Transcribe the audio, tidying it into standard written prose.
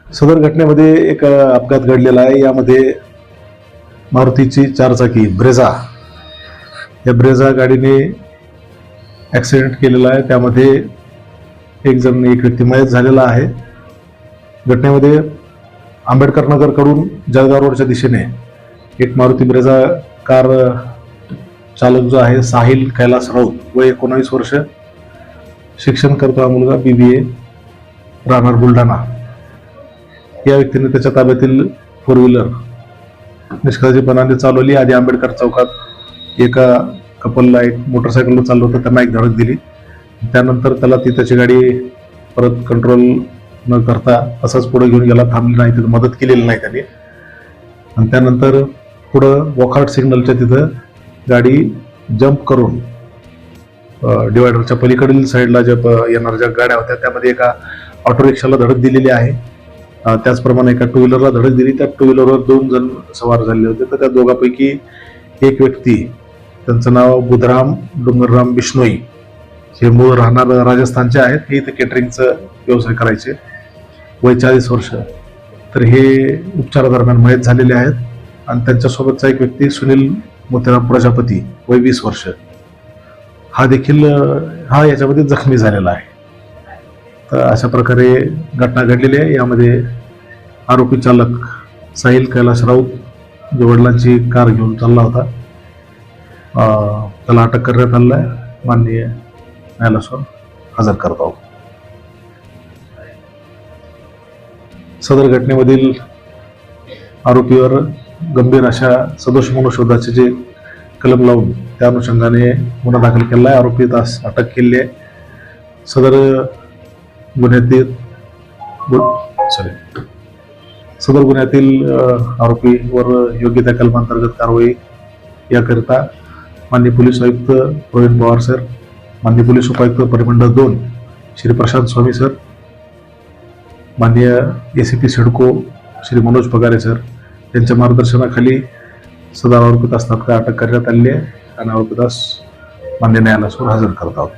सदर घटनेमध्ये एक अपघात घडलेला आहे। यामध्ये मारुतीची चारचाकी ब्रेझा, या ब्रेझा गाडीने ॲक्सिडेंट केलेला आहे। त्यामध्ये एक व्यक्ती मयत झालेला आहे। घटनेमध्ये आंबेडकर नगरकडून जळगाव रोडच्या दिशेने एक मारुती ब्रेझा कार चालक जो आहे साहिल कैलास राऊत, वय 19 वर्ष, शिक्षण करतो हा मुलगा, BBA, राहणार बुलढाणा, या व्यक्तीने त्याच्या ताब्यातील 4 व्हीलर निष्काळजीपणाने चालवली। आधी आंबेडकर चौकात एका कपलला एक मोटरसायकलवर चाललं होतं, त्यांना एक धडक दिली। त्यानंतर त्याची गाडी परत कंट्रोल न करता असंच पुढे घेऊन गेला, थांबली नाही, तिथं मदत केलेली नाही त्यांनी। आणि त्यानंतर पुढं वॉकआउट सिग्नलच्या तिथं गाडी जंप करून डिवायडरच्या पलीकडील साईडला येणाऱ्या ज्या गाड्या होत्या त्यामध्ये एका ऑटो रिक्षाला धडक दिलेली आहे। त्याचप्रमाणे एका 2 व्हीलरला धडक दिली। त्या 2 व्हीलरवर 2 जण सवार झाले होते। तर त्या दोघांपैकी एक व्यक्ती, त्यांचं नाव बुधराम डोंगरराम बिश्नोई, हे मूळ राहणार राजस्थानचे आहेत। हे इथे केटरिंगचं व्यवसाय करायचे, वय 40 वर्ष। तर हे उपचारादरम्यान मयत झालेले आहेत। आणि त्यांच्यासोबतचा एक व्यक्ती सुनील मोतीराम प्रजापती, वय 20 वर्ष, हा देखील याच्यामध्ये जखमी झालेला आहे। तर अशा प्रकारे घटना घडलेली आहे। यामध्ये आरोपी चालक साहिल कैलास राऊत, जो वडिलांची कार घेऊन चालला होता, त्याला अटक करण्यात आलेला आहे। माननीय न्यायालयासमोर हजर करत आहोत। सदर घटनेमधील आरोपीवर गंभीर अशा सदोष मनुष्यवधाचे जे कलम लावून त्या अनुषंगाने गुन्हा दाखल केला आहे। आरोपीस अटक केली आहे। सदर गुन्ह्यातील आरोपीवर योग्य त्या कलमांतर्गत कारवाई याकरिता माननीय पोलीस आयुक्त प्रवीण पवार सर, माननीय पोलीस उपायुक्त परिमंडळ 2 श्री प्रशांत स्वामी सर, माननीय ACP सिडको श्री मनोज पगारे सर यांच्या मार्गदर्शनाखाली सदर आरोपितास तात्काळ अटक करण्यात आली आहे आणि आरोपितास मान्य न्यायालयासमोर हजर करत आहोत।